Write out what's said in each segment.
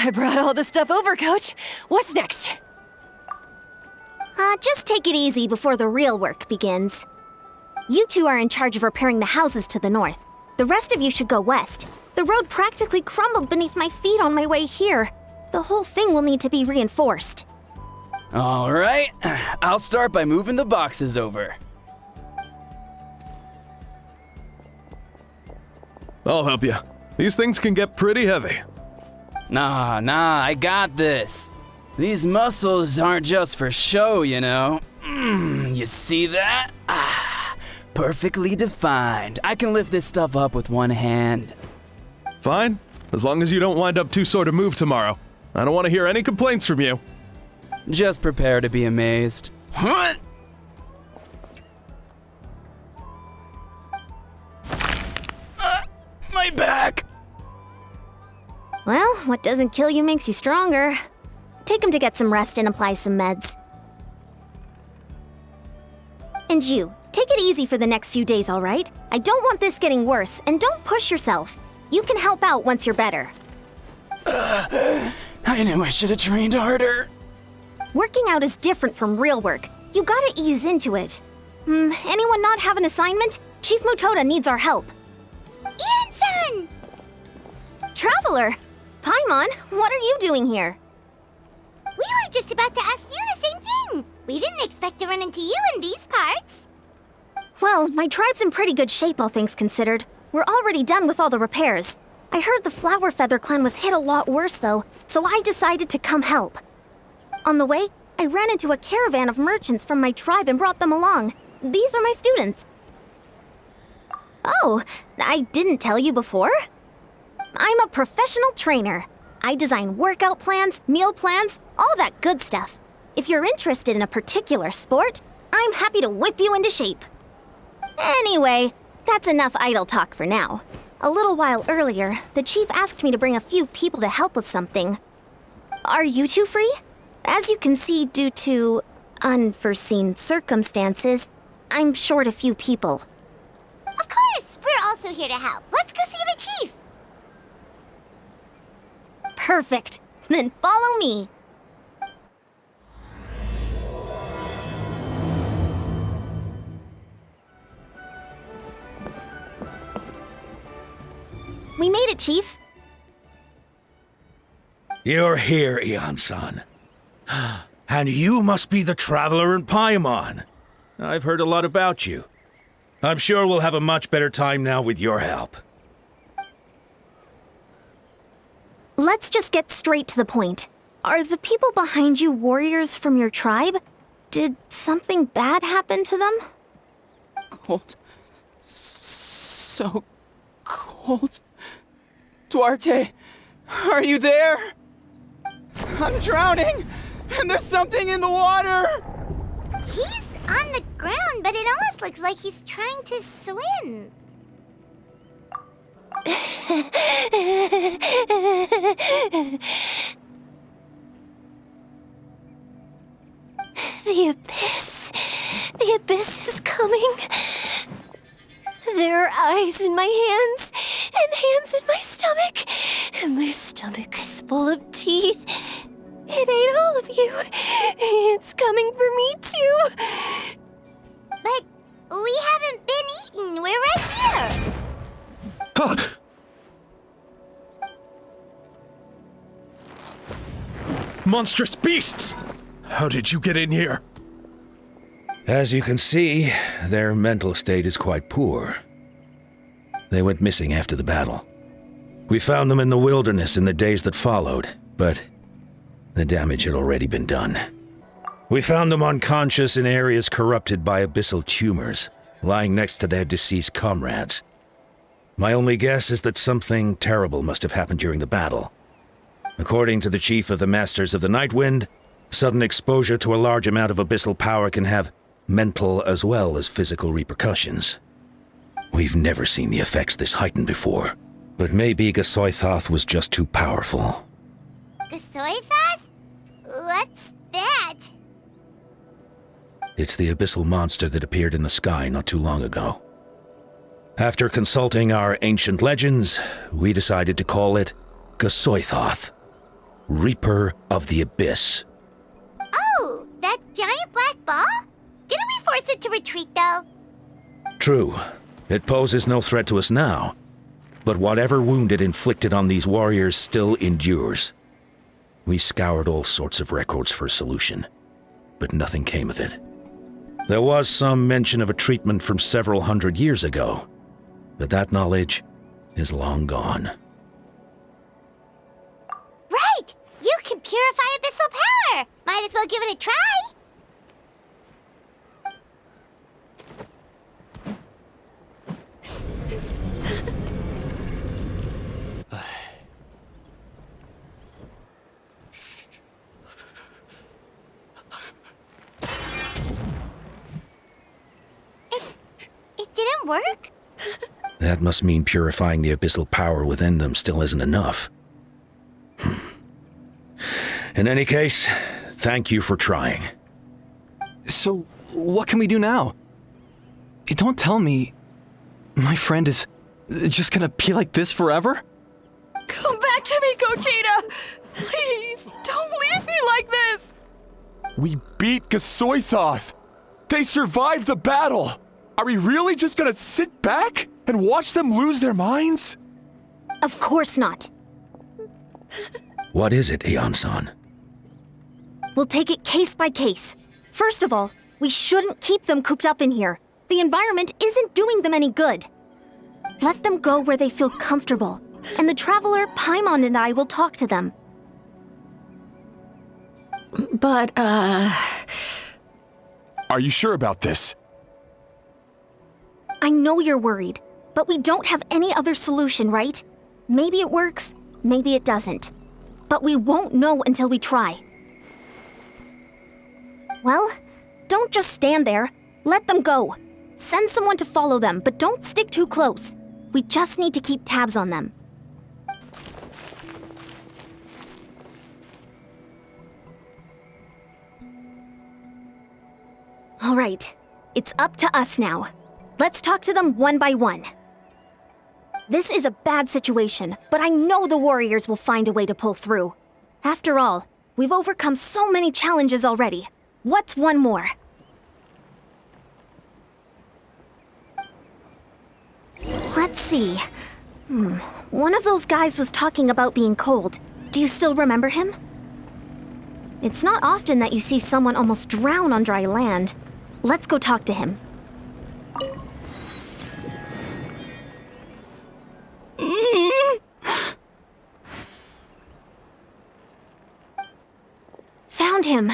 I brought all the stuff over, Coach. What's next? Just take it easy before the real work begins. You two are in charge of repairing the houses to the north. The rest of you should go west. The road practically crumbled beneath my feet on my way here. The whole thing will need to be reinforced. All right, I'll start by moving the boxes over. I'll help you. These things can get pretty heavy. Nah, I got this. These muscles aren't just for show, you know. You see that? Perfectly defined. I can lift this stuff up with one hand. Fine, as long as you don't wind up too sore to move tomorrow. I don't want to hear any complaints from you. Just prepare to be amazed. What? My back! Well, what doesn't kill you makes you stronger. Take him to get some rest and apply some meds. And you, take it easy for the next few days, all right? I don't want this getting worse, and don't push yourself. You can help out once you're better. I knew I should have trained harder. Working out is different from real work. You gotta ease into it. Anyone not have an assignment? Chief Mutoda needs our help. Iansan! Traveler! Paimon, what are you doing here? We were just about to ask you the same thing. We didn't expect to run into you in these parts. Well, my tribe's in pretty good shape, all things considered. We're already done with all the repairs. I heard the Flower Feather clan was hit a lot worse, though, so I decided to come help. On the way, I ran into a caravan of merchants from my tribe and brought them along. These are my students. Oh, I didn't tell you before? I'm a professional trainer. I design workout plans, meal plans, all that good stuff. If you're interested in a particular sport, I'm happy to whip you into shape. Anyway, that's enough idle talk for now. A little while earlier, the chief asked me to bring a few people to help with something. Are you two free? As you can see, due to unforeseen circumstances, I'm short a few people. Of course, we're also here to help. Let's go see the chief. Perfect. Then follow me. We made it, Chief. You're here, Iansan. And you must be the traveler in Paimon. I've heard a lot about you. I'm sure we'll have a much better time now with your help. Let's just get straight to the point. Are the people behind you warriors from your tribe? Did something bad happen to them? Cold. So cold. Duarte, are you there? I'm drowning, and there's something in the water! He's on the ground, but it almost looks like he's trying to swim. The abyss. The abyss is coming. There are eyes in my hands, and hands in my stomach. And my stomach is full of teeth. It ate all of you. It's coming for me, too. But we haven't been eaten. We're right here. Monstrous beasts! How did you get in here? As you can see, their mental state is quite poor. They went missing after the battle. We found them in the wilderness in the days that followed, but the damage had already been done. We found them unconscious in areas corrupted by abyssal tumors, lying next to their deceased comrades. My only guess is that something terrible must have happened during the battle. According to the chief of the Masters of the Nightwind, sudden exposure to a large amount of abyssal power can have mental as well as physical repercussions. We've never seen the effects this heightened before, but maybe Gasoithoth was just too powerful. Gasoithoth? What's that? It's the abyssal monster that appeared in the sky not too long ago. After consulting our ancient legends, we decided to call it Gasoithoth. Reaper of the Abyss. Oh, that giant black ball? Didn't we force it to retreat, though? True. It poses no threat to us now. But whatever wound it inflicted on these warriors still endures. We scoured all sorts of records for a solution, but nothing came of it. There was some mention of a treatment from several hundred years ago, but that knowledge is long gone. Right! You can purify abyssal power! Might as well give it a try! It didn't work? That must mean purifying the abyssal power within them still isn't enough. In any case, thank you for trying. So, what can we do now? Don't tell me my friend is just gonna be like this forever? Come back to me, Gogeta! Please, don't leave me like this! We beat Gasoithoth! They survived the battle! Are we really just gonna sit back and watch them lose their minds? Of course not. What is it, Iansan? We'll take it case by case. First of all, we shouldn't keep them cooped up in here. The environment isn't doing them any good. Let them go where they feel comfortable, and the traveler, Paimon, and I will talk to them. But, Are you sure about this? I know you're worried, but we don't have any other solution, right? Maybe it works, maybe it doesn't. But we won't know until we try. Well, don't just stand there. Let them go. Send someone to follow them, but don't stick too close. We just need to keep tabs on them. All right, it's up to us now. Let's talk to them one by one. This is a bad situation, but I know the warriors will find a way to pull through. After all, we've overcome so many challenges already. What's one more? Let's see. One of those guys was talking about being cold. Do you still remember him? It's not often that you see someone almost drown on dry land. Let's go talk to him. Found him.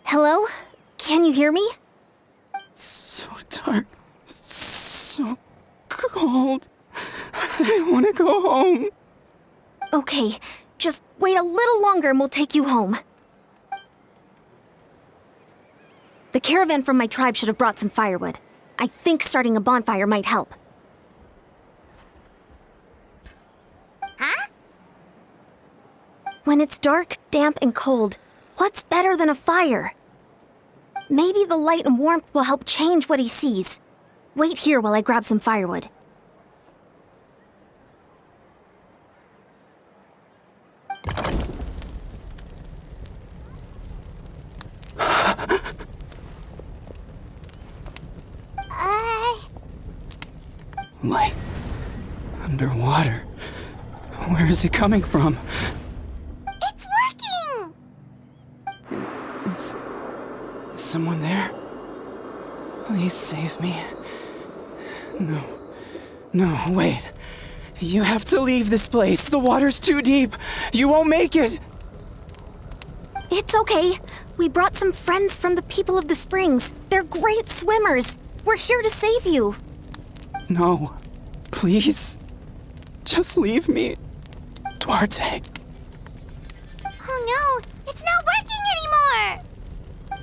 Hello? Can you hear me? So dark. So cold. I want to go home. Okay, just wait a little longer and we'll take you home. The caravan from my tribe should have brought some firewood. I think starting a bonfire might help. Huh? When it's dark, damp, and cold, what's better than a fire? Maybe the light and warmth will help change what he sees. Wait here while I grab some firewood. Light. Underwater. Where is it coming from? It's working! Is someone there? Please save me. No, wait. You have to leave this place. The water's too deep. You won't make it. It's okay. We brought some friends from the people of the springs. They're great swimmers. We're here to save you. No. Please. Just leave me. Duarte. Oh no, it's not working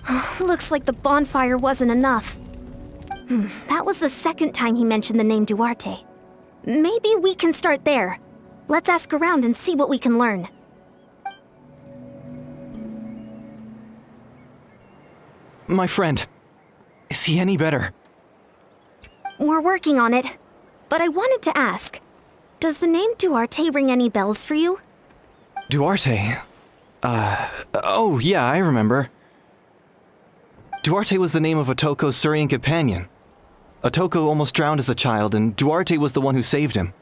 anymore! Looks like the bonfire wasn't enough. That was the second time he mentioned the name Duarte. Maybe we can start there. Let's ask around and see what we can learn. My friend, is he any better? We're working on it. But I wanted to ask, does the name Duarte ring any bells for you? Duarte. Oh yeah, I remember. Duarte was the name of Otoko's Surian companion. Otoko almost drowned as a child, and Duarte was the one who saved him.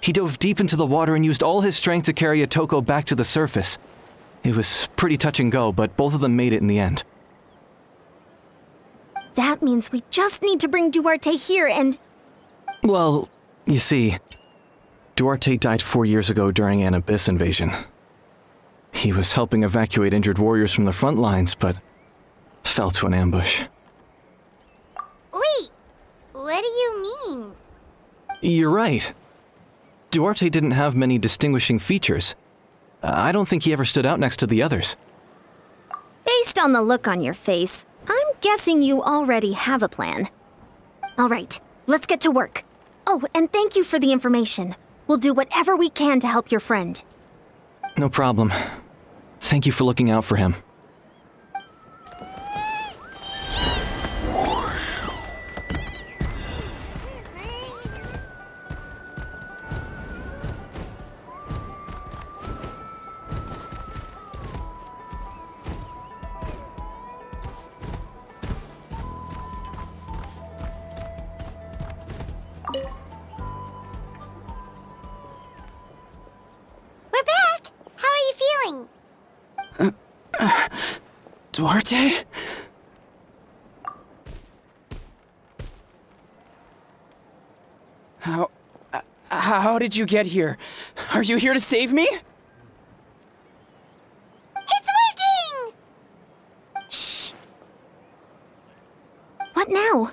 He dove deep into the water and used all his strength to carry Otoko back to the surface. It was pretty touch and go, but both of them made it in the end. That means we just need to bring Duarte here and... Well, you see, Duarte died 4 years ago during an Abyss invasion. He was helping evacuate injured warriors from the front lines, but fell to an ambush. Wait, what do you mean? You're right. Duarte didn't have many distinguishing features. I don't think he ever stood out next to the others. Based on the look on your face, I'm guessing you already have a plan. All right, let's get to work. Oh, and thank you for the information. We'll do whatever we can to help your friend. No problem. Thank you for looking out for him. We're back! How are you feeling? Duarte? How did you get here? Are you here to save me? It's working! Shh! What now?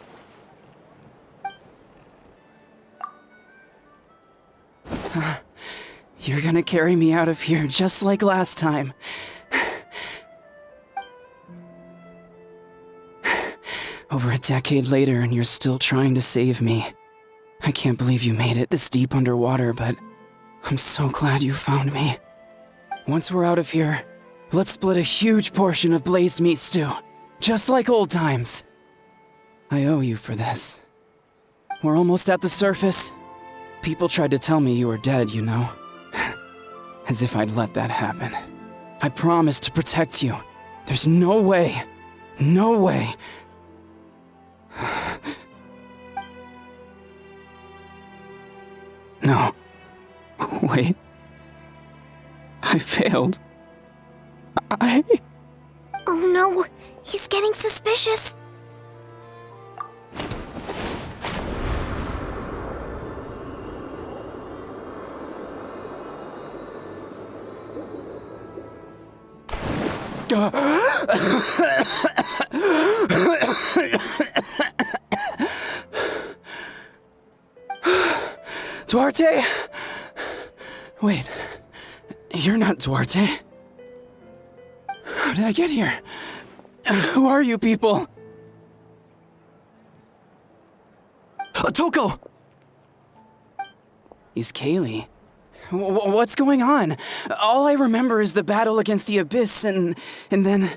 You're gonna carry me out of here just like last time. Over a decade later, and you're still trying to save me. I can't believe you made it this deep underwater, but I'm so glad you found me. Once we're out of here, let's split a huge portion of blazed meat stew, just like old times. I owe you for this. We're almost at the surface. People tried to tell me you were dead, you know. As if I'd let that happen. I promised to protect you. There's no way. No way. No. Wait. I failed. Oh no, he's getting suspicious. Duarte? Wait, you're not Duarte. How did I get here? Who are you people? Otoko! He's Kaylee. What's going on? All I remember is the battle against the Abyss, and then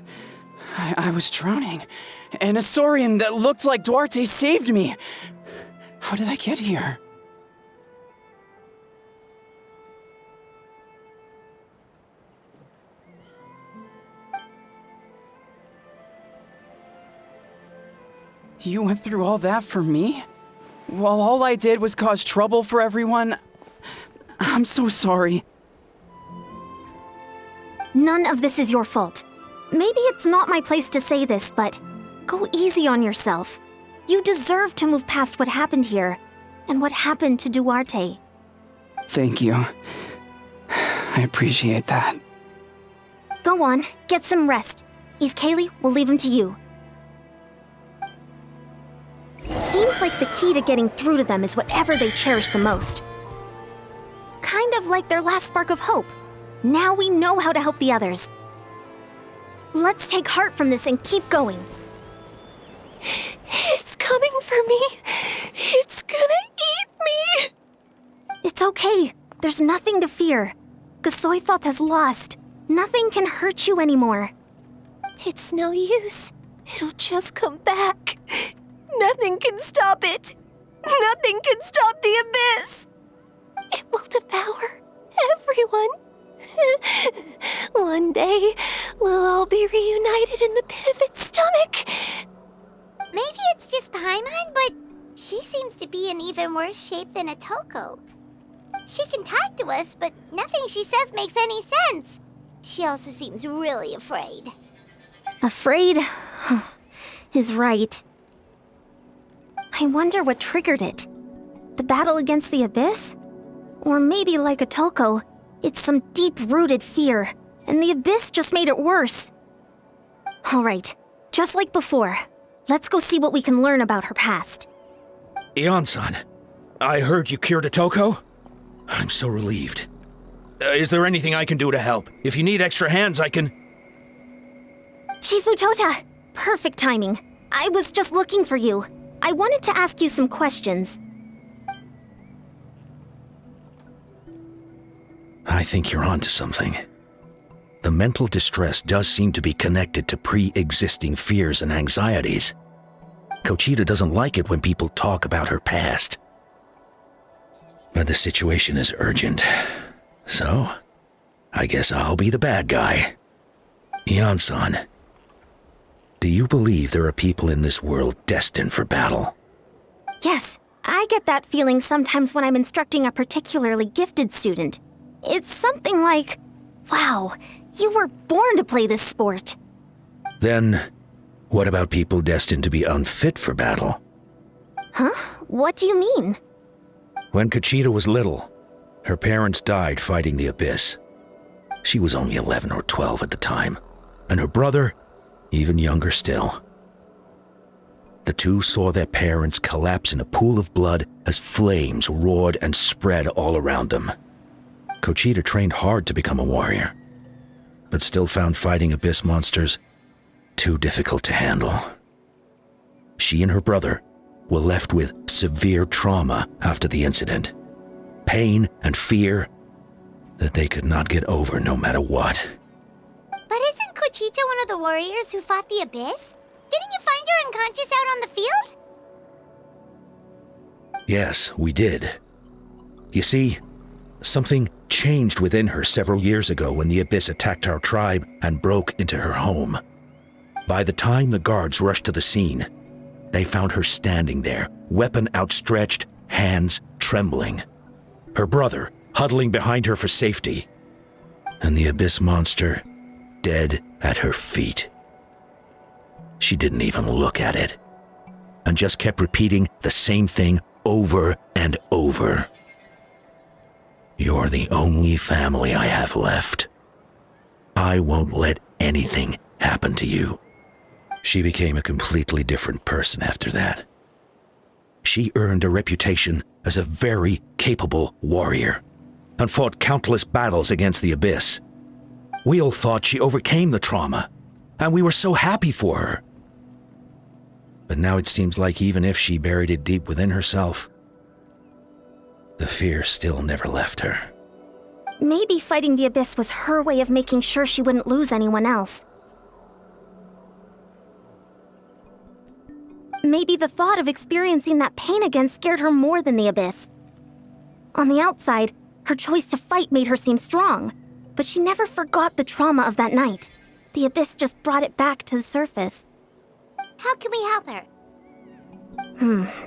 I was drowning. And a Saurian that looked like Duarte saved me. How did I get here? You went through all that for me? While all I did was cause trouble for everyone? I'm so sorry. None of this is your fault. Maybe it's not my place to say this, but go easy on yourself. You deserve to move past what happened here, and what happened to Duarte. Thank you. I appreciate that. Go on, get some rest. East Kaylee, we'll leave him to you. Seems like the key to getting through to them is whatever they cherish the most. Kind of like their last spark of hope. Now we know how to help the others. Let's take heart from this and keep going. It's coming for me. It's gonna eat me. It's okay. There's nothing to fear. Gasoithoth has lost. Nothing can hurt you anymore. It's no use. It'll just come back. Nothing can stop it. Nothing can stop the Abyss. It will devour everyone. someday we'll all be reunited in the pit of its stomach. Maybe it's just Paimon, but she seems to be in even worse shape than Atoko. She can talk to us, but nothing she says makes any sense. She also seems really afraid. Afraid is right. I wonder what triggered it. The battle against the Abyss? Or maybe like Atoko, it's some deep-rooted fear, and the Abyss just made it worse. Alright, just like before, let's go see what we can learn about her past. Iansan, I heard you cured Atoko? I'm so relieved. Is there anything I can do to help? If you need extra hands, I can... Chief Utota! Perfect timing. I was just looking for you. I wanted to ask you some questions. I think you're onto something. The mental distress does seem to be connected to pre-existing fears and anxieties. Kochita doesn't like it when people talk about her past. But the situation is urgent. So, I guess I'll be the bad guy. Iansan, do you believe there are people in this world destined for battle? Yes, I get that feeling sometimes when I'm instructing a particularly gifted student. It's something like, wow, you were born to play this sport. Then, what about people destined to be unfit for battle? Huh? What do you mean? When Kochita was little, her parents died fighting the Abyss. She was only 11 or 12 at the time, and her brother, even younger still. The two saw their parents collapse in a pool of blood as flames roared and spread all around them. Kochita trained hard to become a warrior, but still found fighting Abyss monsters too difficult to handle. She and her brother were left with severe trauma after the incident. Pain and fear that they could not get over no matter what. But isn't Kochita one of the warriors who fought the Abyss? Didn't you find her unconscious out on the field? Yes, we did. You see, something changed within her several years ago when the Abyss attacked our tribe and broke into her home. By the time the guards rushed to the scene, they found her standing there, weapon outstretched, hands trembling. Her brother huddling behind her for safety, and the Abyss monster dead at her feet. She didn't even look at it, and just kept repeating the same thing over and over. You're the only family I have left. I won't let anything happen to you. She became a completely different person after that. She earned a reputation as a very capable warrior, and fought countless battles against the Abyss. We all thought she overcame the trauma, and we were so happy for her. But now it seems like even if she buried it deep within herself, the fear still never left her. Maybe fighting the Abyss was her way of making sure she wouldn't lose anyone else. Maybe the thought of experiencing that pain again scared her more than the Abyss. On the outside, her choice to fight made her seem strong, but she never forgot the trauma of that night. The Abyss just brought it back to the surface. How can we help her?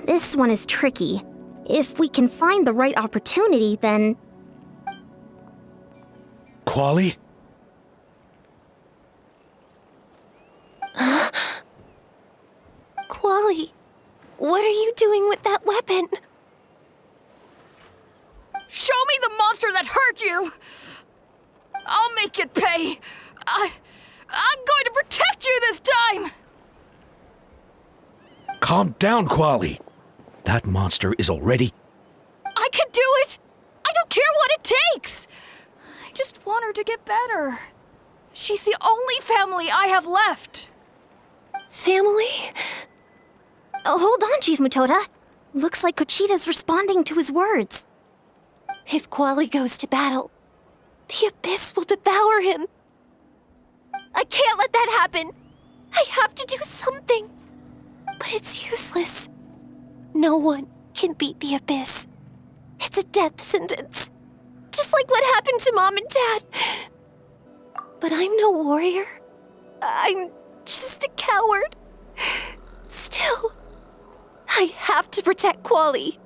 This one is tricky. If we can find the right opportunity, then... Quali? Quali, what are you doing with that weapon? Show me the monster that hurt you! I'll make it pay! I'm going to protect you this time! Calm down, Quali. That monster is already... I can do it! I don't care what it takes! I just want her to get better. She's the only family I have left. Family? Oh, hold on, Chief Mutoda. Looks like Kochita's responding to his words. If Quali goes to battle, the Abyss will devour him. I can't let that happen. I have to do something. But it's useless. No one can beat the Abyss. It's a death sentence. Just like what happened to Mom and Dad. But I'm no warrior. I'm just a coward. Still, I have to protect Quali.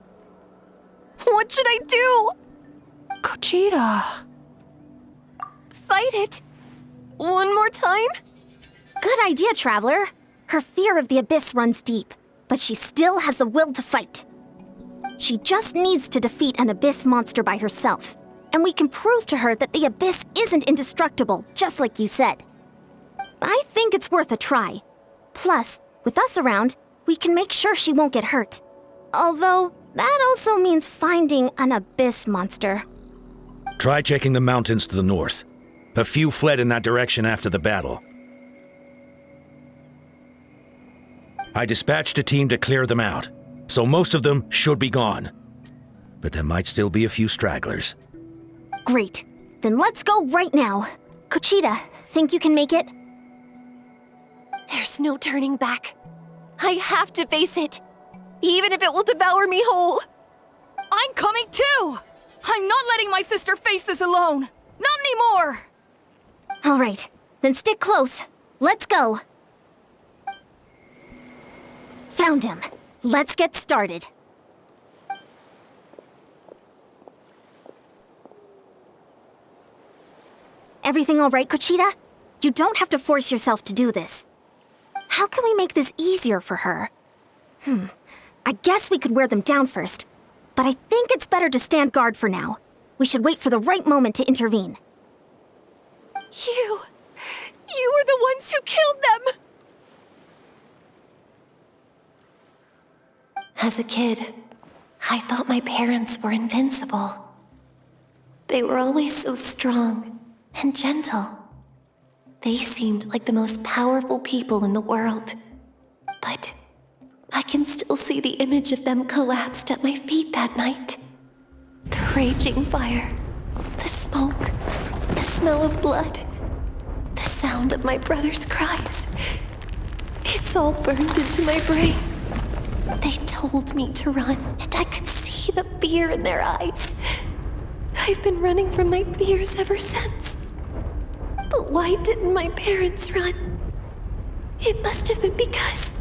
What should I do? Kuchita. Fight it? One more time? Good idea, Traveler. Her fear of the abyss runs deep, but she still has the will to fight. She just needs to defeat an abyss monster by herself, and we can prove to her that the abyss isn't indestructible, just like you said. I think it's worth a try. Plus, with us around, we can make sure she won't get hurt. Although, that also means finding an abyss monster. Try checking the mountains to the north. A few fled in that direction after the battle. I dispatched a team to clear them out, so most of them should be gone. But there might still be a few stragglers. Great. Then let's go right now. Kuchita, think you can make it? There's no turning back. I have to face it, even if it will devour me whole. I'm coming too! I'm not letting my sister face this alone! Not anymore! All right, then stick close. Let's go. Found him. Let's get started. Everything all right, Kuchita? You don't have to force yourself to do this. How can we make this easier for her? I guess we could wear them down first, but I think it's better to stand guard for now. We should wait for the right moment to intervene. You were the ones who killed them! As a kid, I thought my parents were invincible. They were always so strong and gentle. They seemed like the most powerful people in the world. But I can still see the image of them collapsed at my feet that night. The raging fire, the smoke, the smell of blood, the sound of my brother's cries. It's all burned into my brain. They told me to run, and I could see the fear in their eyes. I've been running from my fears ever since. But why didn't my parents run? It must have been because...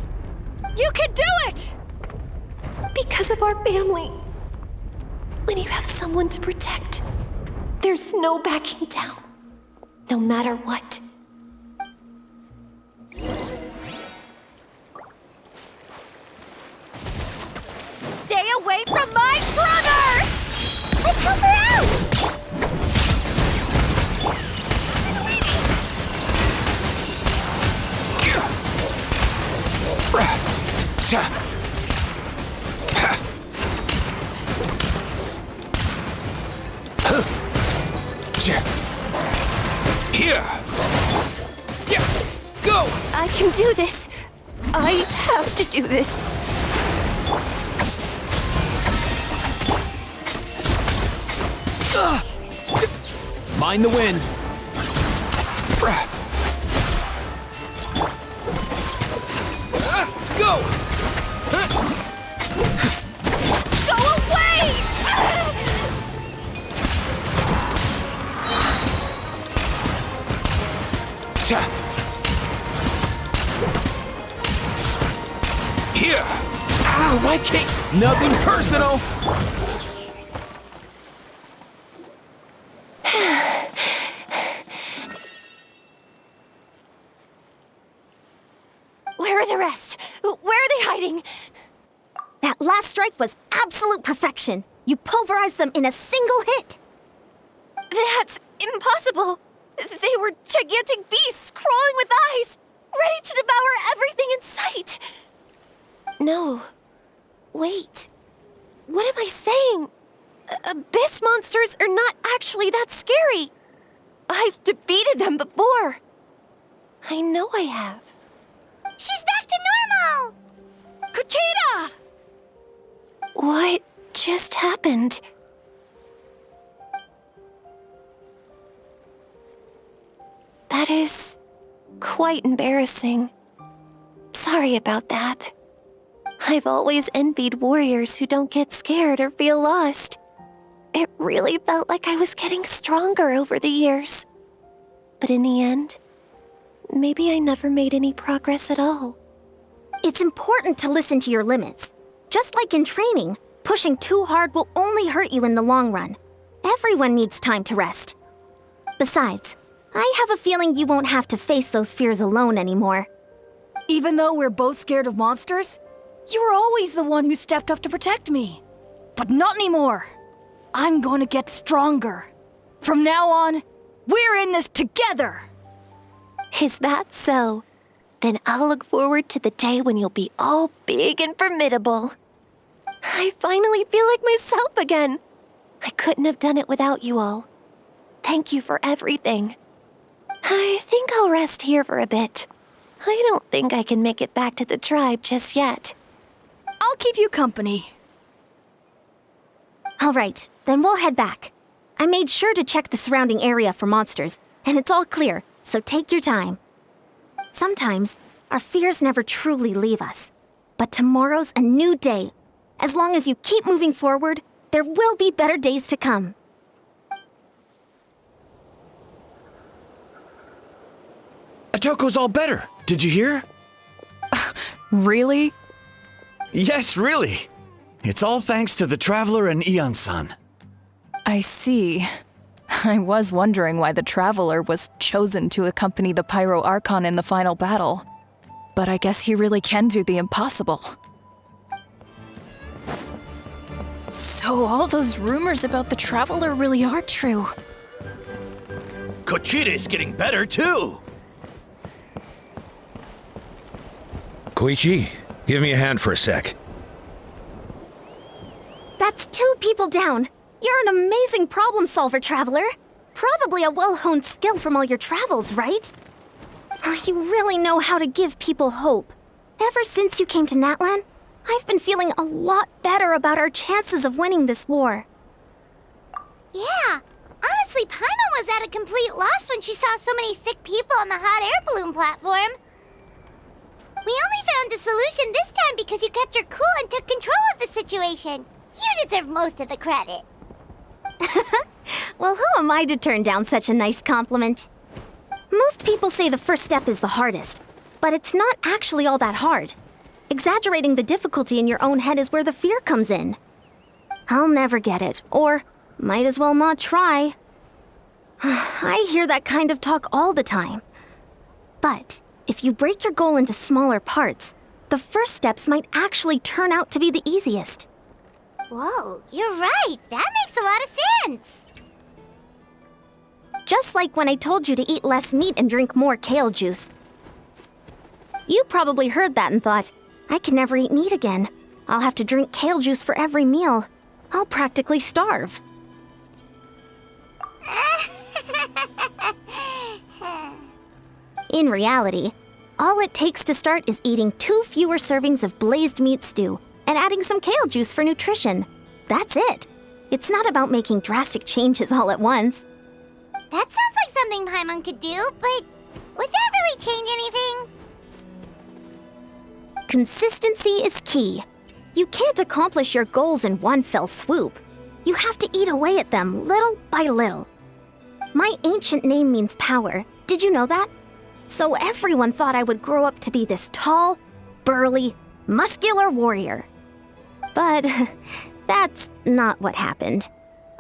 You can do it! Because of our family. When you have someone to protect, there's no backing down, no matter what. Stay away from my brother! Let's help her out! Here! Go! I can do this. I have to do this. Mind the wind. Go! Go away! Here! Ow, my cake! Nothing personal! Where are the rest? Where are they hiding? That last strike was absolute perfection. You pulverized them in a single hit. That's impossible. They were gigantic beasts crawling with eyes, ready to devour everything in sight. No. Wait. What am I saying? Abyss monsters are not actually that scary. I've defeated them before. I know I have. She's back to normal! Kuchita! What just happened? That is quite embarrassing. Sorry about that. I've always envied warriors who don't get scared or feel lost. It really felt like I was getting stronger over the years. But in the end, maybe I never made any progress at all. It's important to listen to your limits. Just like in training, pushing too hard will only hurt you in the long run. Everyone needs time to rest. Besides, I have a feeling you won't have to face those fears alone anymore. Even though we're both scared of monsters, you were always the one who stepped up to protect me. But not anymore. I'm going to get stronger. From now on, we're in this together! Is that so? Then I'll look forward to the day when you'll be all big and formidable. I finally feel like myself again. I couldn't have done it without you all. Thank you for everything. I think I'll rest here for a bit. I don't think I can make it back to the tribe just yet. I'll keep you company. All right, then we'll head back. I made sure to check the surrounding area for monsters, and it's all clear, so take your time. Sometimes, our fears never truly leave us. But tomorrow's a new day. As long as you keep moving forward, there will be better days to come. Otoko's all better. Did you hear? Really? Yes, really. It's all thanks to the Traveler and Iansan. I see. I was wondering why the Traveler was chosen to accompany the Pyro Archon in the final battle. But I guess he really can do the impossible. So all those rumors about the Traveler really are true. Kochide's getting better too! Koichi, give me a hand for a sec. That's 2 people down. You're an amazing problem solver, Traveler. Probably a well-honed skill from all your travels, right? You really know how to give people hope. Ever since you came to Natlan, I've been feeling a lot better about our chances of winning this war. Yeah, honestly, Paimon was at a complete loss when she saw so many sick people on the hot air balloon platform. We only found a solution this time because you kept your cool and took control of the situation. You deserve most of the credit. Well, who am I to turn down such a nice compliment? Most people say the first step is the hardest, but it's not actually all that hard. Exaggerating the difficulty in your own head is where the fear comes in. I'll never get it, or might as well not try. I hear that kind of talk all the time. But if you break your goal into smaller parts, the first steps might actually turn out to be the easiest. Whoa, you're right. That makes a lot of sense. Just like when I told you to eat less meat and drink more kale juice. You probably heard that and thought, I can never eat meat again. I'll have to drink kale juice for every meal. I'll practically starve. In reality, all it takes to start is eating 2 fewer servings of blazed meat stew and adding some kale juice for nutrition. That's it. It's not about making drastic changes all at once. That sounds like something Paimon could do, but would that really change anything? Consistency is key. You can't accomplish your goals in one fell swoop. You have to eat away at them little by little. My ancient name means power. Did you know that? So everyone thought I would grow up to be this tall, burly, muscular warrior. But that's not what happened.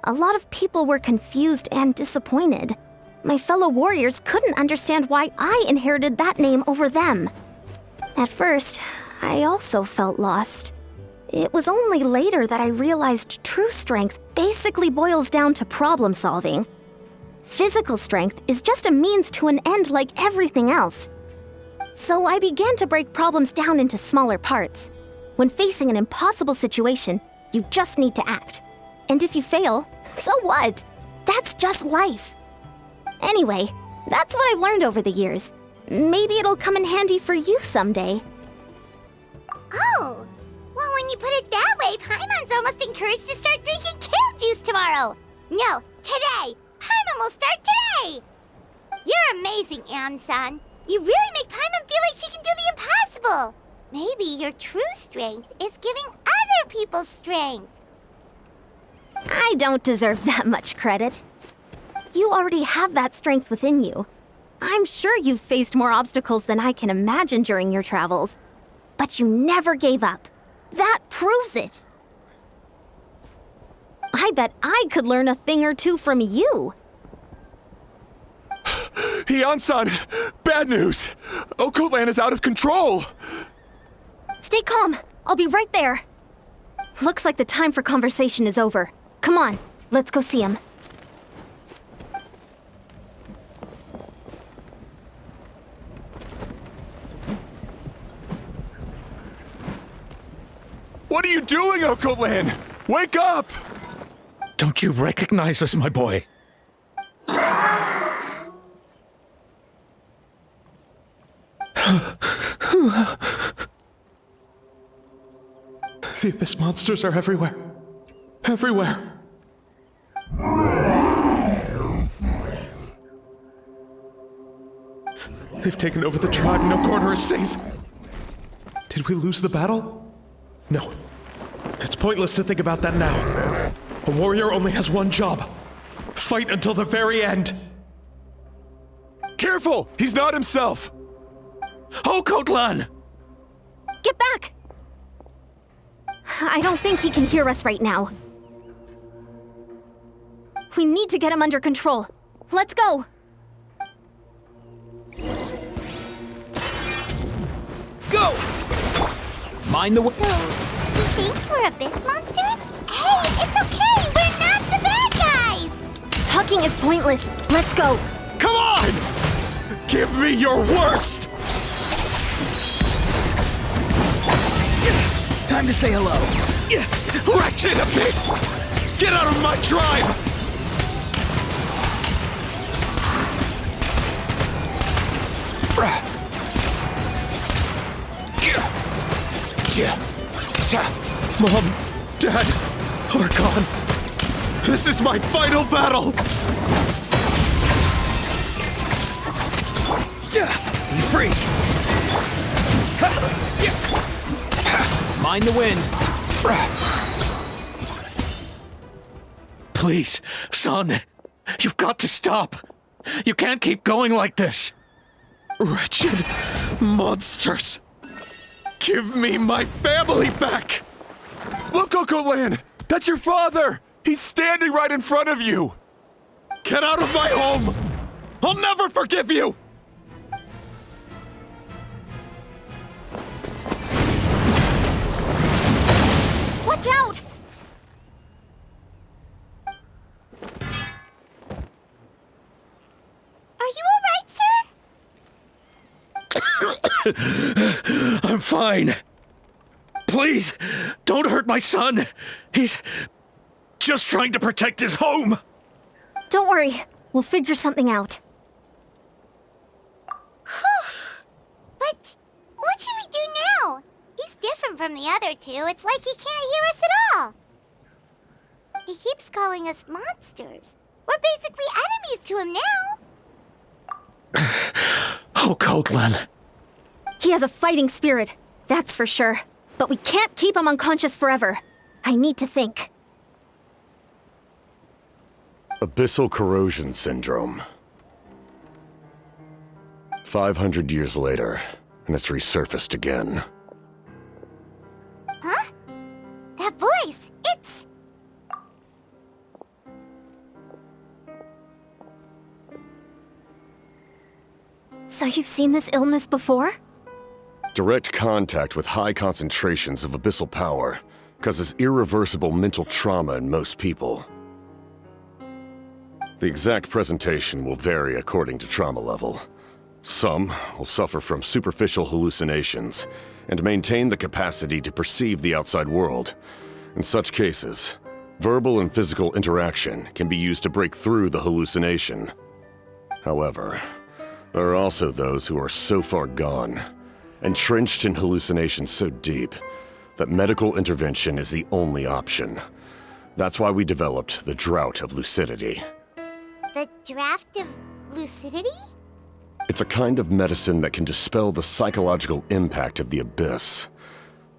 A lot of people were confused and disappointed. My fellow warriors couldn't understand why I inherited that name over them. At first, I also felt lost. It was only later that I realized true strength basically boils down to problem solving. Physical strength is just a means to an end like everything else. So I began to break problems down into smaller parts. When facing an impossible situation, you just need to act. And if you fail, so what? That's just life. Anyway, that's what I've learned over the years. Maybe it'll come in handy for you someday. Oh, well, when you put it that way, Paimon's almost encouraged to start drinking kale juice tomorrow. No, today. Paimon will start today. You're amazing, Iansan. You really make Paimon feel like she can do the impossible. Maybe your true strength is giving other people strength. I don't deserve that much credit. You already have that strength within you. I'm sure you've faced more obstacles than I can imagine during your travels. But you never gave up. That proves it. I bet I could learn a thing or two from you. Iansan! Bad news! Okotlan is out of control! Stay calm. I'll be right there. Looks like the time for conversation is over. Come on, let's go see him. What are you doing, Okotlan? Wake up! Don't you recognize us, my boy? The Abyss monsters are everywhere. Everywhere. They've taken over the tribe. No corner is safe. Did we lose the battle? No. It's pointless to think about that now. A warrior only has one job. Fight until the very end. Careful! He's not himself! Okotlan! Get back! I don't think he can hear us right now. We need to get him under control. Let's go! Go! Mind the way. So, he thinks we're Abyss monsters? Hey, it's okay! We're not the bad guys! Talking is pointless. Let's go. Come on! Give me your worst! Time to say hello. Wretched Abyss! Get out of my tribe! Mom, Dad, Archon. This is my final battle! Be free. Mind the wind. Please, son. You've got to stop. You can't keep going like this. Wretched monsters! Give me my family back! Look, Okotlan! That's your father! He's standing right in front of you! Get out of my home! I'll never forgive you! Watch out! Are you alright, sir? I'm fine. Please, don't hurt my son. He's just trying to protect his home. Don't worry. We'll figure something out. But what should we do now? He's different from the other two. It's like he can't hear us at all. He keeps calling us monsters. We're basically enemies to him now. Okotlan. He has a fighting spirit, that's for sure. But we can't keep him unconscious forever. I need to think. Abyssal corrosion syndrome. 500 years later, and it's resurfaced again. Huh? That voice! It's... So you've seen this illness before? Direct contact with high concentrations of abyssal power causes irreversible mental trauma in most people. The exact presentation will vary according to trauma level. Some will suffer from superficial hallucinations and maintain the capacity to perceive the outside world. In such cases, verbal and physical interaction can be used to break through the hallucination. However, there are also those who are so far gone, entrenched in hallucinations so deep, that medical intervention is the only option. That's why we developed the Drought of Lucidity. The Draft of Lucidity? It's a kind of medicine that can dispel the psychological impact of the Abyss.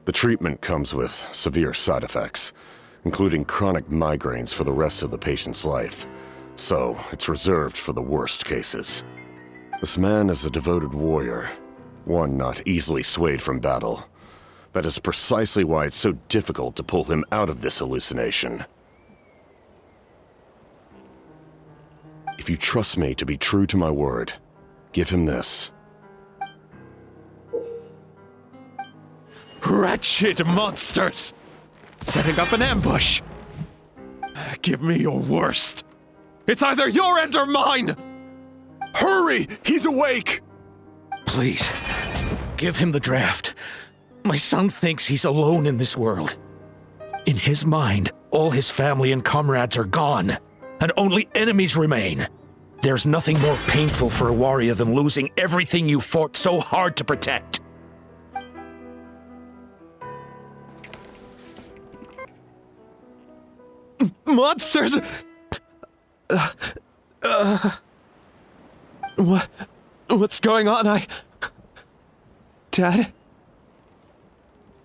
The treatment comes with severe side effects, including chronic migraines for the rest of the patient's life. So, it's reserved for the worst cases. This man is a devoted warrior, one not easily swayed from battle. That is precisely why it's so difficult to pull him out of this hallucination. If you trust me to be true to my word, give him this. Wretched monsters! Setting up an ambush! Give me your worst. It's either your end or mine! Hurry! He's awake! Please, give him the draft. My son thinks he's alone in this world. In his mind, all his family and comrades are gone, and only enemies remain. There's nothing more painful for a warrior than losing everything you fought so hard to protect. Monsters! What's going on? Dad?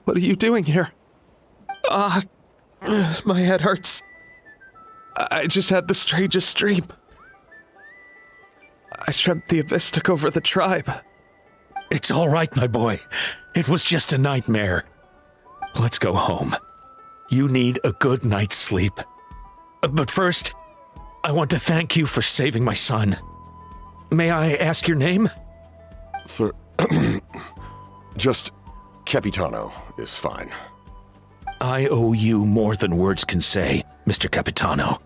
What are you doing here? My head hurts. I just had the strangest dream. I dreamt the Abyss took over the tribe. It's all right, my boy. It was just a nightmare. Let's go home. You need a good night's sleep. But first, I want to thank you for saving my son. May I ask your name? Just Capitano is fine. I owe you more than words can say, Mr. Capitano.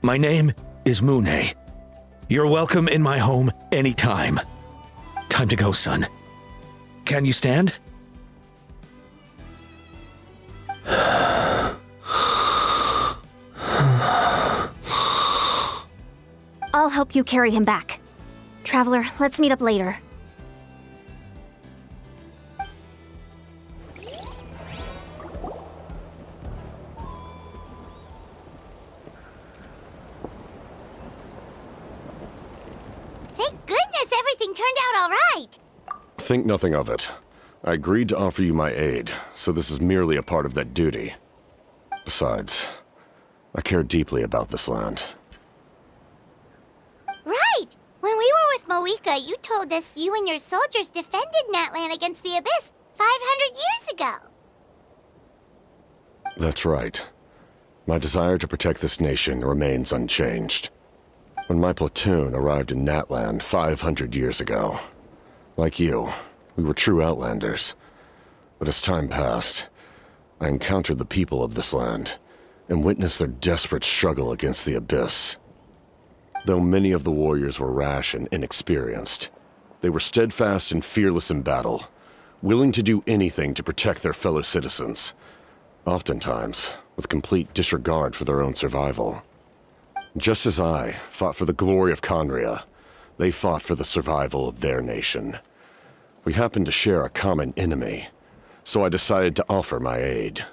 My name is Mune. You're welcome in my home anytime. Time to go, son. Can you stand? I'll help you carry him back. Traveler, let's meet up later. Thank goodness everything turned out all right. Think nothing of it. I agreed to offer you my aid, so this is merely a part of that duty. Besides, I care deeply about this land. Right! When we were with Moika, you told us you and your soldiers defended Natlan against the Abyss 500 years ago. That's right. My desire to protect this nation remains unchanged. When my platoon arrived in Natlan 500 years ago, like you, we were true outlanders. But as time passed, I encountered the people of this land and witnessed their desperate struggle against the Abyss. Though many of the warriors were rash and inexperienced, they were steadfast and fearless in battle, willing to do anything to protect their fellow citizens, oftentimes with complete disregard for their own survival. Just as I fought for the glory of Conria, they fought for the survival of their nation. We happened to share a common enemy, so I decided to offer my aid.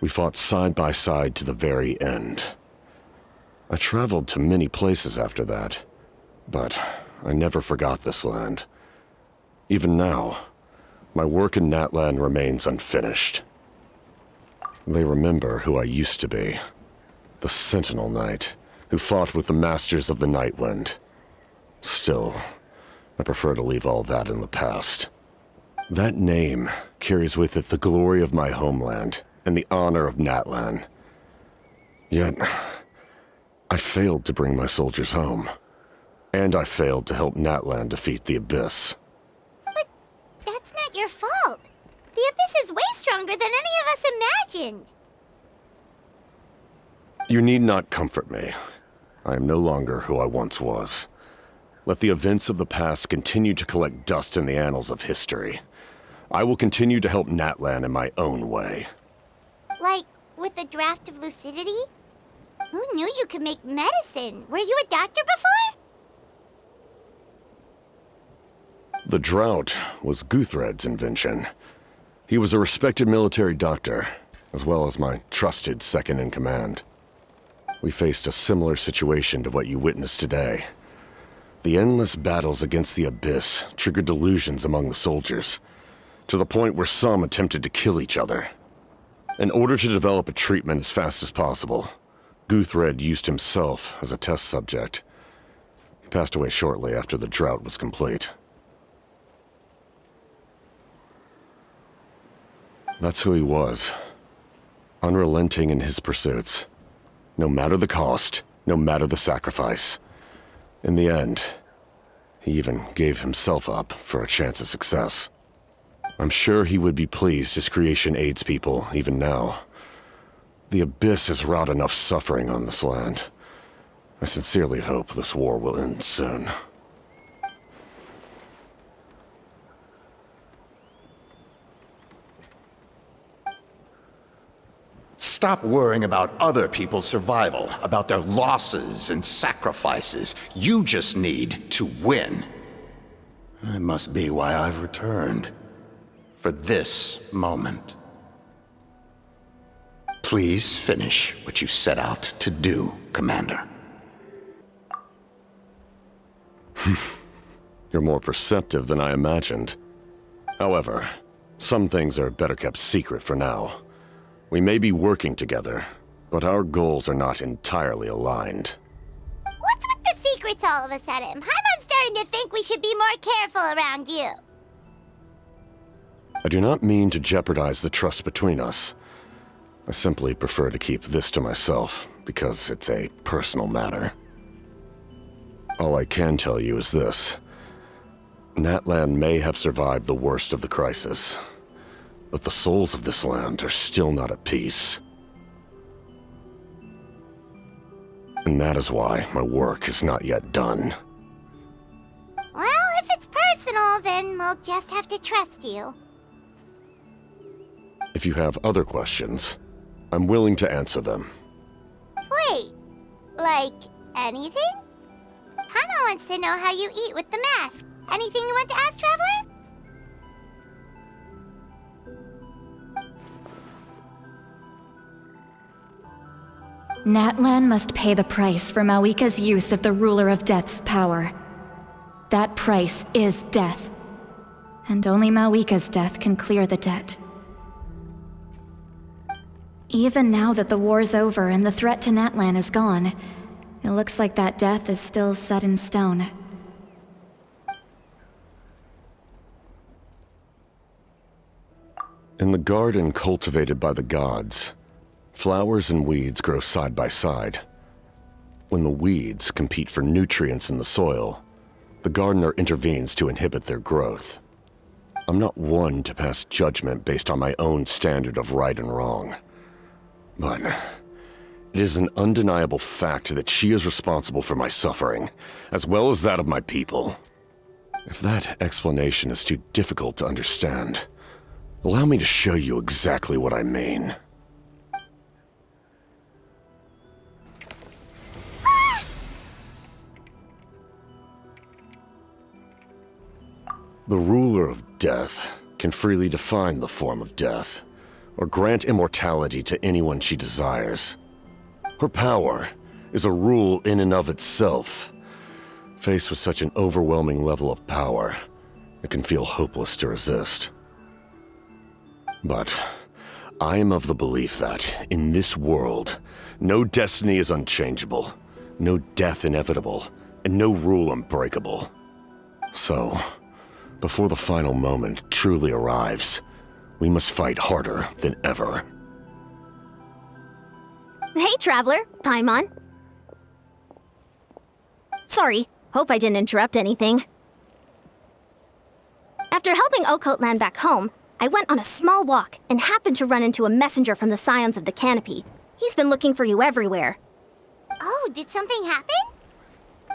We fought side by side to the very end. I traveled to many places after that, but I never forgot this land. Even now, my work in Natlan remains unfinished. They remember who I used to be, the Sentinel Knight, who fought with the Masters of the Nightwind. Still, I prefer to leave all that in the past. That name carries with it the glory of my homeland and the honor of Natlan. Yet, I failed to bring my soldiers home. And I failed to help Natlan defeat the Abyss. But that's not your fault. The Abyss is way stronger than any of us imagined. You need not comfort me. I am no longer who I once was. Let the events of the past continue to collect dust in the annals of history. I will continue to help Natlan in my own way. Like, with the draft of lucidity? Who knew you could make medicine? Were you a doctor before? The drought was Guthred's invention. He was a respected military doctor, as well as my trusted second-in-command. We faced a similar situation to what you witnessed today. The endless battles against the Abyss triggered delusions among the soldiers, to the point where some attempted to kill each other. In order to develop a treatment as fast as possible, Guthred used himself as a test subject. passed away shortly after the drought was complete. That's who he was. Unrelenting in his pursuits. No matter the cost, no matter the sacrifice. In the end, he even gave himself up for a chance at success. I'm sure he would be pleased his creation aids people, even now. The Abyss has wrought enough suffering on this land. I sincerely hope this war will end soon. Stop worrying about other people's survival, about their losses and sacrifices. You just need to win. That must be why I've returned. For this moment. Please finish what you set out to do, Commander. You're more perceptive than I imagined. However, some things are better kept secret for now. We may be working together, but our goals are not entirely aligned. What's with the secrets all of a sudden? Paimon's starting to think we should be more careful around you. I do not mean to jeopardize the trust between us. I simply prefer to keep this to myself, because it's a personal matter. All I can tell you is this. Natlan may have survived the worst of the crisis, but the souls of this land are still not at peace. And that is why my work is not yet done. Well, if it's personal, then we'll just have to trust you. If you have other questions, I'm willing to answer them. Wait, like anything? Paimon wants to know how you eat with the mask. Anything you want to ask, Traveler? Natlan must pay the price for Mawika's use of the Ruler of Death's power. That price is death. And only Mawika's death can clear the debt. Even now that the war's over and the threat to Natlan is gone, it looks like that death is still set in stone. In the garden cultivated by the gods, flowers and weeds grow side by side. When the weeds compete for nutrients in the soil, the gardener intervenes to inhibit their growth. I'm not one to pass judgment based on my own standard of right and wrong. But it is an undeniable fact that she is responsible for my suffering, as well as that of my people. If that explanation is too difficult to understand, allow me to show you exactly what I mean. The ruler of death can freely define the form of death, or grant immortality to anyone she desires. Her power is a rule in and of itself. Faced with such an overwhelming level of power, it can feel hopeless to resist. But I am of the belief that, in this world, no destiny is unchangeable, no death inevitable, and no rule unbreakable. So, before the final moment truly arrives, we must fight harder than ever. Hey, Traveler. Paimon. Sorry, hope I didn't interrupt anything. After helping Okote land back home, I went on a small walk and happened to run into a messenger from the Scions of the Canopy. He's been looking for you everywhere. Oh, did something happen?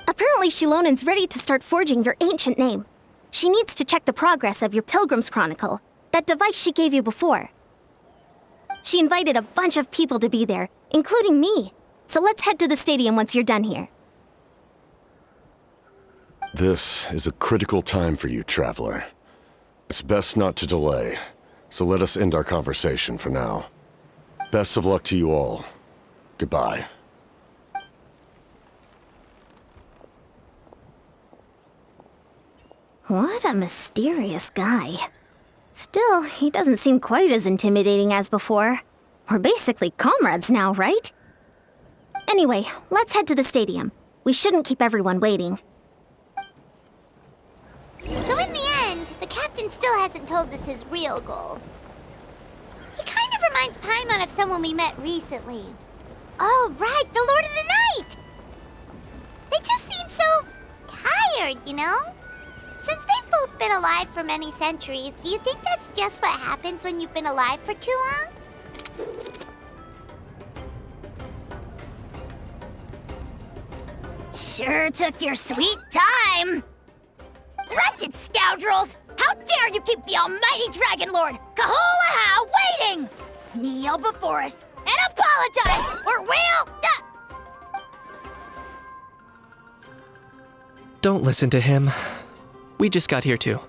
Apparently Shilonen's ready to start forging your ancient name. She needs to check the progress of your Pilgrim's Chronicle, that device she gave you before. She invited a bunch of people to be there, including me. So let's head to the stadium once you're done here. This is a critical time for you, Traveler. It's best not to delay, so let us end our conversation for now. Best of luck to you all. Goodbye. What a mysterious guy. Still, he doesn't seem quite as intimidating as before. We're basically comrades now, right? Anyway, let's head to the stadium. We shouldn't keep everyone waiting. Natlan still hasn't told us his real goal. He kind of reminds Paimon of someone we met recently. Oh, right, the Lord of the Night! They just seem so tired, you know? Since they've both been alive for many centuries, do you think that's just what happens when you've been alive for too long? Sure took your sweet time! Wretched scoundrels! How dare you keep the almighty Dragon Lord, Kahulaha, waiting! Kneel before us and apologize, or we'll... Don't listen to him. We just got here too.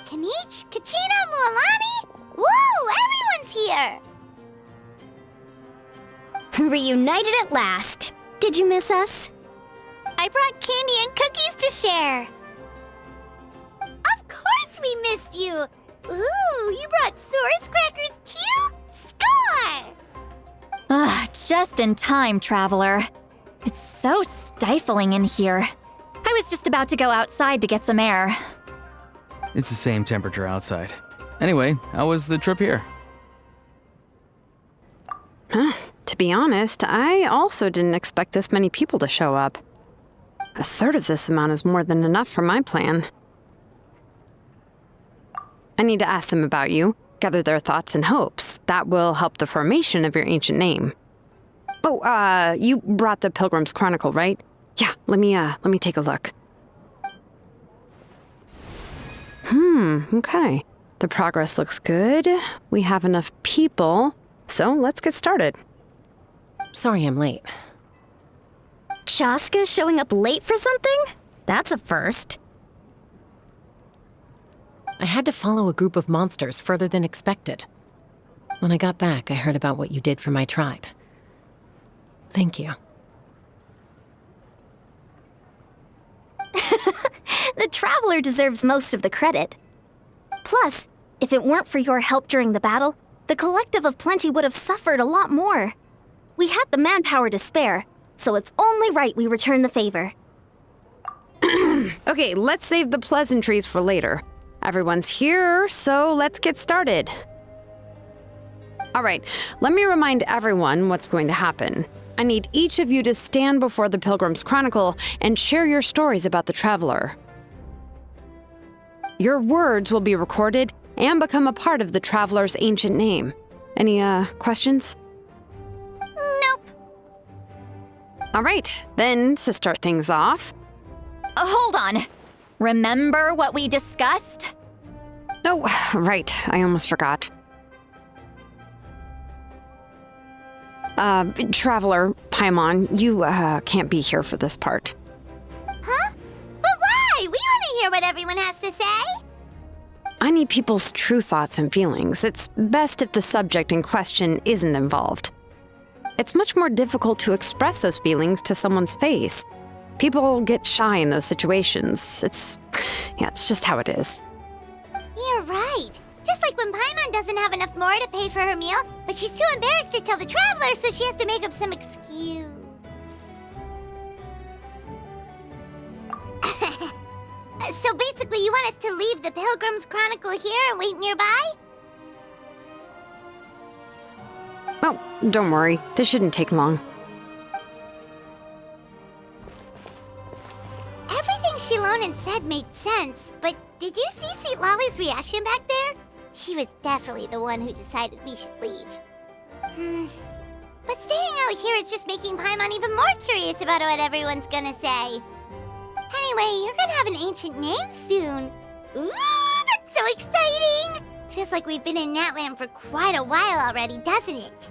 Kanich, Kachina, Mualani? Woo! Everyone's here! Reunited at last. Did you miss us? I brought candy and cookies to share. Of course we missed you! Ooh, you brought Source crackers too? Score! Just in time, Traveler. It's so stifling in here. I was just about to go outside to get some air. It's the same temperature outside. Anyway, how was the trip here? To be honest, I also didn't expect this many people to show up. A third of this amount is more than enough for my plan. I need to ask them about you, gather their thoughts and hopes. That will help the formation of your ancient name. Oh, you brought the Pilgrim's Chronicle, right? Yeah, let me take a look. Okay. The progress looks good. We have enough people, so let's get started. Sorry I'm late. Shaska showing up late for something? That's a first. I had to follow a group of monsters further than expected. When I got back, I heard about what you did for my tribe. Thank you. The Traveler deserves most of the credit. Plus, if it weren't for your help during the battle, the Collective of Plenty would have suffered a lot more. We had the manpower to spare, so it's only right we return the favor. Okay, let's save the pleasantries for later. Everyone's here, so let's get started. All right, let me remind everyone what's going to happen. I need each of you to stand before the Pilgrim's Chronicle and share your stories about the Traveler. Your words will be recorded and become a part of the Traveler's ancient name. Any, questions? Nope. All right, then, to start things off... Hold on. Remember what we discussed? Oh, right, I almost forgot. Traveler, Paimon, you, can't be here for this part. Huh? But why? We want to hear what everyone has to say. I need people's true thoughts and feelings. It's best if the subject in question isn't involved. It's much more difficult to express those feelings to someone's face. People get shy in those situations. It's just how it is. You're right. Just like when Paimon doesn't have enough more to pay for her meal, but she's too embarrassed to tell the Traveler, so she has to make up some excuse. So basically, you want us to leave the Pilgrim's Chronicle here and wait nearby? Oh, don't worry. This shouldn't take long. Everything Shilonen said made sense, but did you see St. Lolly's reaction back there? She was definitely the one who decided we should leave. But staying out here is just making Paimon even more curious about what everyone's gonna say. Anyway, you're gonna have an ancient name soon. Ooh, that's so exciting! Feels like we've been in Natlan for quite a while already, doesn't it?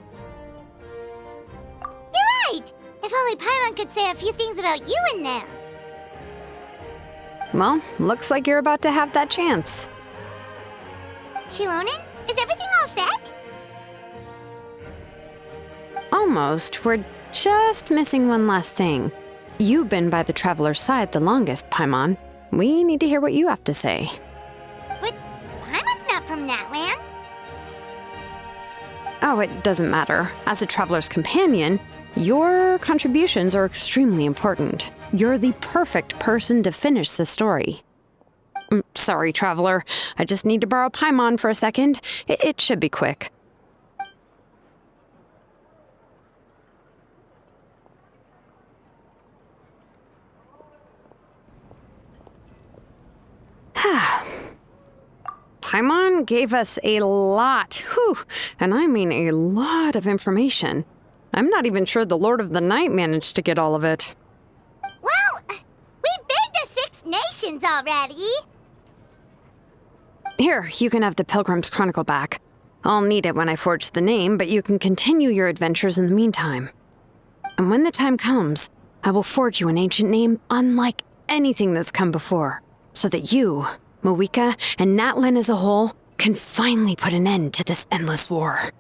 You're right! If only Paimon could say a few things about you in there. Well, looks like you're about to have that chance. Shilonen, is everything all set? Almost. We're just missing one last thing. You've been by the Traveler's side the longest, Paimon. We need to hear what you have to say. But Paimon's not from Natlan. Oh, it doesn't matter. As a Traveler's companion, your contributions are extremely important. You're the perfect person to finish the story. Sorry, Traveler. I just need to borrow Paimon for a second. It should be quick. Paimon gave us a lot, and I mean a lot of information. I'm not even sure the Lord of the Night managed to get all of it. Well, we've been to 6 nations already. Here, you can have the Pilgrim's Chronicle back. I'll need it when I forge the name, but you can continue your adventures in the meantime. And when the time comes, I will forge you an ancient name unlike anything that's come before, so that you, Moika, and Natlan as a whole can finally put an end to this endless war.